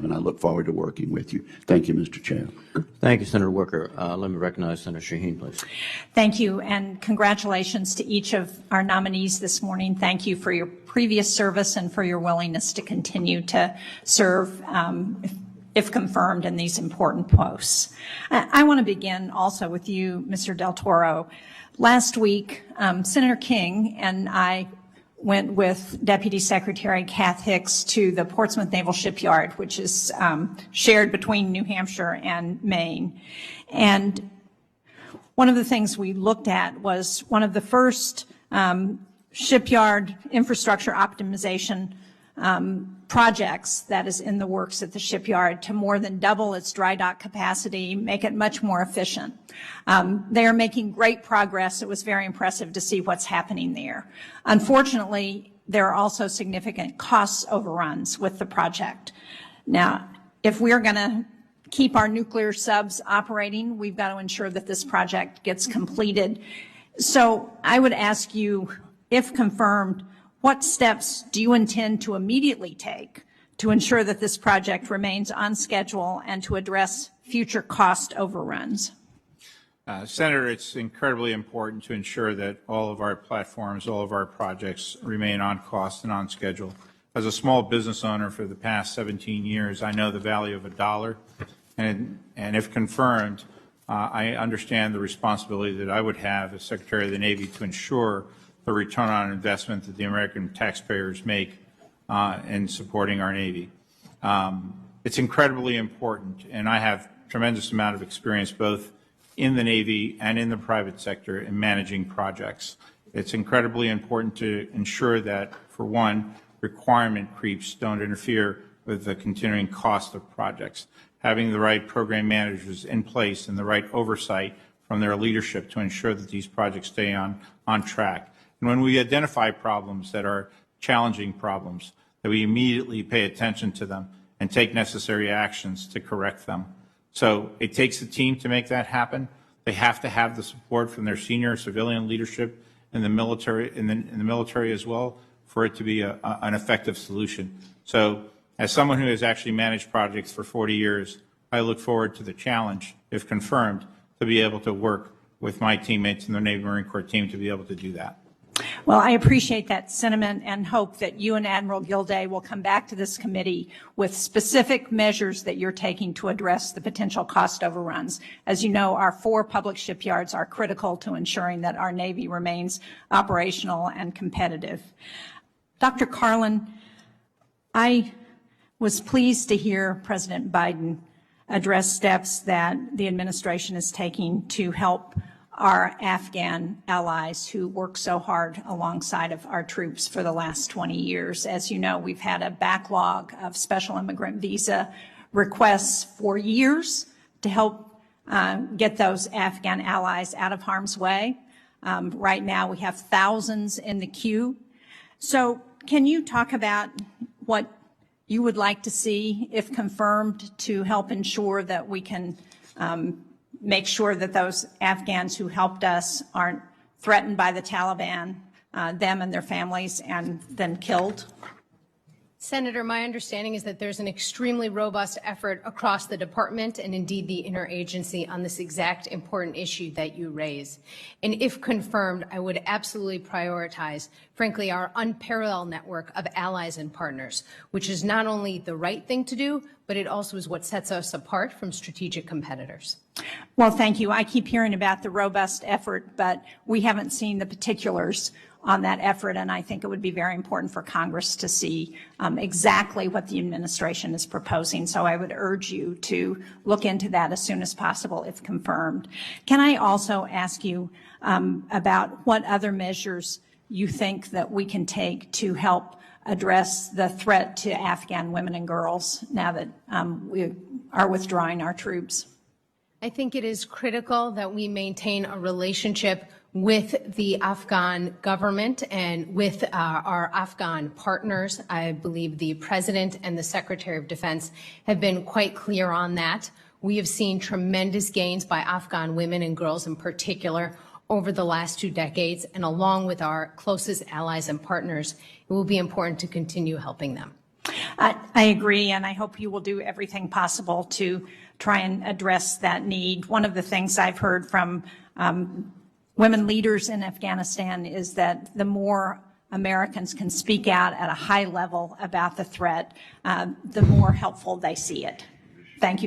have, and I look forward to working with you. Thank you, Mr. Chair. Thank you, Senator Wicker. Let me recognize Senator Shaheen, please. Thank you, and congratulations to each of our nominees this morning. Thank you for your previous service and for your willingness to continue to serve if confirmed in these important posts. I want to begin also with you, Mr. Del Toro. Last week, Senator King and I went with Deputy Secretary Kath Hicks to the Portsmouth Naval Shipyard, which is shared between New Hampshire and Maine. And one of the things we looked at was one of the first shipyard infrastructure optimization projects that is in the works at the shipyard to more than double its dry dock capacity, make it much more efficient. They are making great progress. It was very impressive to see what's happening there. Unfortunately, there are also significant cost overruns with the project. Now, if we're going to keep our nuclear subs operating, we've got to ensure that this project gets completed. So I would ask you, if confirmed, what steps do you intend to immediately take to ensure that this project remains on schedule and to address future cost overruns? Senator, it's incredibly important to ensure that all of our platforms, all of our projects remain on cost and on schedule. As a small business owner for the past 17 years, I know the value of a dollar, and if confirmed, I understand the responsibility that I would have as Secretary of the Navy to ensure the return on investment that the American taxpayers make in supporting our Navy. It's incredibly important, and I have tremendous amount of experience both in the Navy and in the private sector in managing projects. It's incredibly important to ensure that, for one, requirement creeps don't interfere with the continuing cost of projects. Having the right program managers in place and the right oversight from their leadership to ensure that these projects stay on track. And when we identify problems that are challenging problems, that we immediately pay attention to them and take necessary actions to correct them. So it takes a team to make that happen. They have to have the support from their senior civilian leadership in the military, in the military as well, for it to be an effective solution. So as someone who has actually managed projects for 40 years, I look forward to the challenge, if confirmed, to be able to work with my teammates in the Navy Marine Corps team to be able to do that. Well, I appreciate that sentiment and hope that you and Admiral Gilday will come back to this committee with specific measures that you're taking to address the potential cost overruns. As you know, our 4 public shipyards are critical to ensuring that our Navy remains operational and competitive. Dr. Carlin, I was pleased to hear President Biden address steps that the administration is taking to help our Afghan allies who work so hard alongside of our troops for the last 20 years. As you know, we've had a backlog of special immigrant visa requests for years to help get those Afghan allies out of harm's way. Right now, we have thousands in the queue. So can you talk about what you would like to see, if confirmed, to help ensure that we can make sure that those Afghans who helped us aren't threatened by the Taliban, them and their families, and then killed? Senator, my understanding is that there's an extremely robust effort across the department and indeed the interagency on this exact important issue that you raise. And if confirmed, I would absolutely prioritize, frankly, our unparalleled network of allies and partners, which is not only the right thing to do, but it also is what sets us apart from strategic competitors. Well, thank you. I keep hearing about the robust effort, but we haven't seen the particulars on that effort, and I think it would be very important for Congress to see exactly what the administration is proposing. So I would urge you to look into that as soon as possible, if confirmed. Can I also ask you about what other measures you think that we can take to help address the threat to Afghan women and girls now that we are withdrawing our troops? I think it is critical that we maintain a relationship with the Afghan government and with our Afghan partners. I believe the President and the Secretary of Defense have been quite clear on that. We have seen tremendous gains by Afghan women and girls in particular over the last 2 decades, and along with our closest allies and partners, it will be important to continue helping them. I agree, and I hope you will do everything possible to try and address that need. One of the things I've heard from women leaders in Afghanistan is that the more Americans can speak out at a high level about the threat, the more helpful they see it. Thank you.